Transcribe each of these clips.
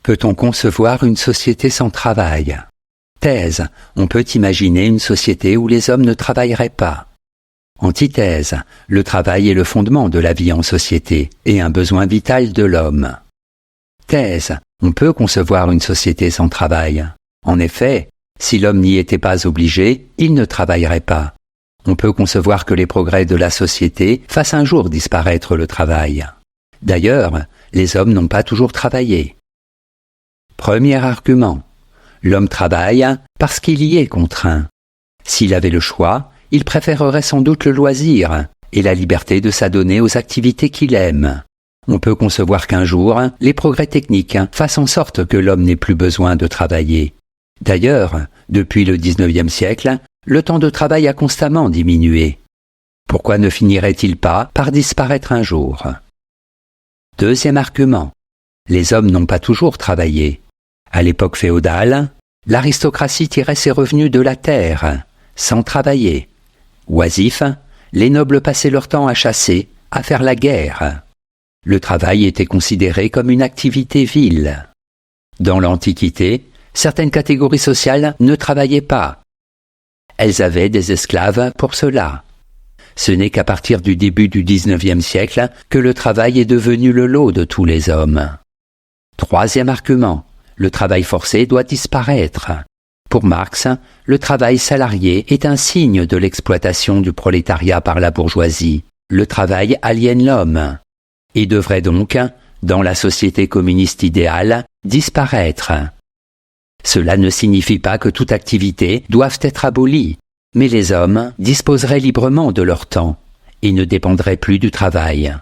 Peut-on concevoir une société sans travail? Thèse. On peut imaginer une société où les hommes ne travailleraient pas. Antithèse. Le travail est le fondement de la vie en société et un besoin vital de l'homme. Thèse. On peut concevoir une société sans travail. En effet, si l'homme n'y était pas obligé, il ne travaillerait pas. On peut concevoir que les progrès de la société fassent un jour disparaître le travail. D'ailleurs, les hommes n'ont pas toujours travaillé. Premier argument. L'homme travaille parce qu'il y est contraint. S'il avait le choix, il préférerait sans doute le loisir et la liberté de s'adonner aux activités qu'il aime. On peut concevoir qu'un jour, les progrès techniques fassent en sorte que l'homme n'ait plus besoin de travailler. D'ailleurs, depuis le XIXe siècle, le temps de travail a constamment diminué. Pourquoi ne finirait-il pas par disparaître un jour? Deuxième argument. Les hommes n'ont pas toujours travaillé. À l'époque féodale, l'aristocratie tirait ses revenus de la terre, sans travailler. Oisifs, les nobles passaient leur temps à chasser, à faire la guerre. Le travail était considéré comme une activité vile. Dans l'Antiquité, certaines catégories sociales ne travaillaient pas. Elles avaient des esclaves pour cela. Ce n'est qu'à partir du début du XIXe siècle que le travail est devenu le lot de tous les hommes. Troisième argument. Le travail forcé doit disparaître. Pour Marx, le travail salarié est un signe de l'exploitation du prolétariat par la bourgeoisie. Le travail aliène l'homme et devrait donc, dans la société communiste idéale, disparaître. Cela ne signifie pas que toute activité doive être abolie, mais les hommes disposeraient librement de leur temps et ne dépendraient plus du travail.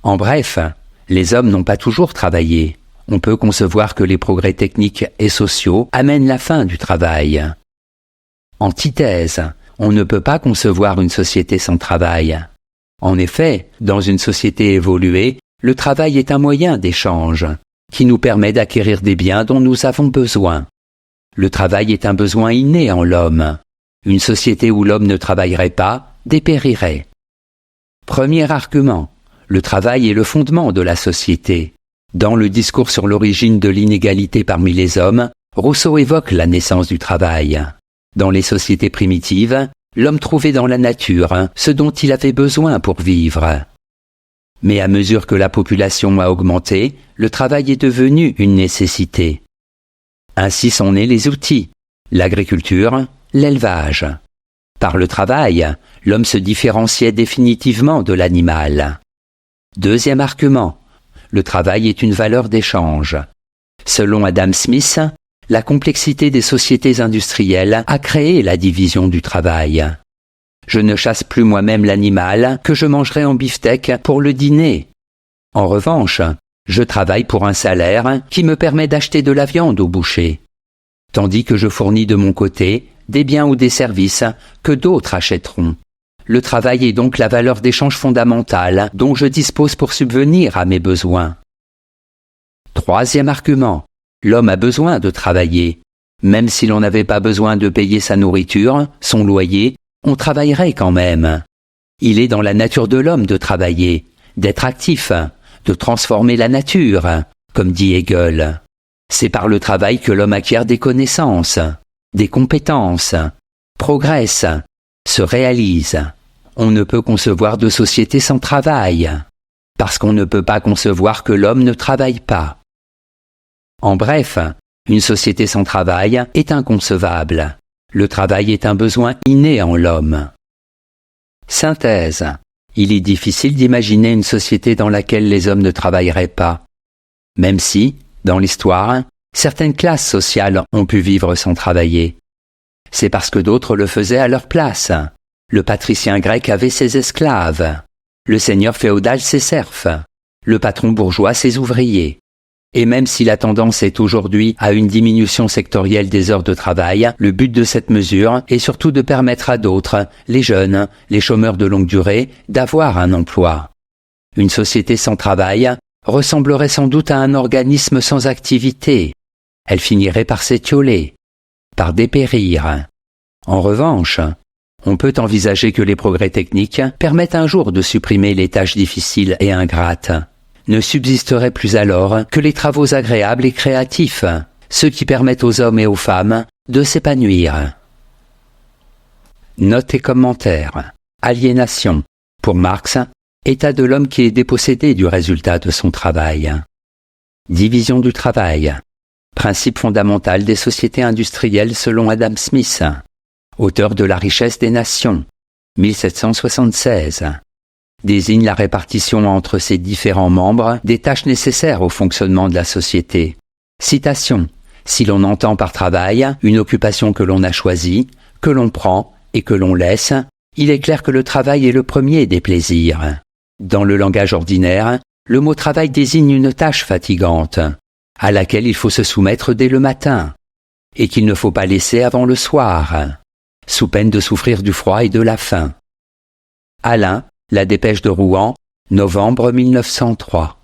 En bref, les hommes n'ont pas toujours travaillé. On peut concevoir que les progrès techniques et sociaux amènent la fin du travail. Antithèse. On ne peut pas concevoir une société sans travail. En effet, dans une société évoluée, le travail est un moyen d'échange qui nous permet d'acquérir des biens dont nous avons besoin. Le travail est un besoin inné en l'homme. Une société où l'homme ne travaillerait pas dépérirait. Premier argument. Le travail est le fondement de la société. Dans le discours sur l'origine de l'inégalité parmi les hommes, Rousseau évoque la naissance du travail. Dans les sociétés primitives, l'homme trouvait dans la nature ce dont il avait besoin pour vivre. Mais à mesure que la population a augmenté, le travail est devenu une nécessité. Ainsi sont nés les outils, l'agriculture, l'élevage. Par le travail, l'homme se différenciait définitivement de l'animal. Deuxième argument. Le travail est une valeur d'échange. Selon Adam Smith, la complexité des sociétés industrielles a créé la division du travail. Je ne chasse plus moi-même l'animal que je mangerai en beefsteak pour le dîner. En revanche, je travaille pour un salaire qui me permet d'acheter de la viande au boucher, tandis que je fournis de mon côté des biens ou des services que d'autres achèteront. Le travail est donc la valeur d'échange fondamentale dont je dispose pour subvenir à mes besoins. Troisième argument. L'homme a besoin de travailler. Même si l'on n'avait pas besoin de payer sa nourriture, son loyer, on travaillerait quand même. Il est dans la nature de l'homme de travailler, d'être actif, de transformer la nature, comme dit Hegel. C'est par le travail que l'homme acquiert des connaissances, des compétences, progresse, se réalise. On ne peut concevoir de société sans travail, parce qu'on ne peut pas concevoir que l'homme ne travaille pas. En bref, une société sans travail est inconcevable. Le travail est un besoin inné en l'homme. Synthèse. Il est difficile d'imaginer une société dans laquelle les hommes ne travailleraient pas. Même si, dans l'histoire, certaines classes sociales ont pu vivre sans travailler. C'est parce que d'autres le faisaient à leur place. Le patricien grec avait ses esclaves, le seigneur féodal ses serfs, le patron bourgeois ses ouvriers. Et même si la tendance est aujourd'hui à une diminution sectorielle des heures de travail, le but de cette mesure est surtout de permettre à d'autres, les jeunes, les chômeurs de longue durée, d'avoir un emploi. Une société sans travail ressemblerait sans doute à un organisme sans activité. Elle finirait par s'étioler, par dépérir. En revanche, on peut envisager que les progrès techniques permettent un jour de supprimer les tâches difficiles et ingrates, ne subsisteraient plus alors que les travaux agréables et créatifs, ceux qui permettent aux hommes et aux femmes de s'épanouir. Notes et commentaires. Aliénation. Pour Marx, état de l'homme qui est dépossédé du résultat de son travail. Division du travail. Principe fondamental des sociétés industrielles selon Adam Smith, auteur de La richesse des nations, 1776. Désigne la répartition entre ses différents membres des tâches nécessaires au fonctionnement de la société. Citation. Si l'on entend par travail une occupation que l'on a choisie, que l'on prend et que l'on laisse, il est clair que le travail est le premier des plaisirs. Dans le langage ordinaire, le mot travail désigne une tâche fatigante, à laquelle il faut se soumettre dès le matin, et qu'il ne faut pas laisser avant le soir, sous peine de souffrir du froid et de la faim. Alain, La Dépêche de Rouen, novembre 1903.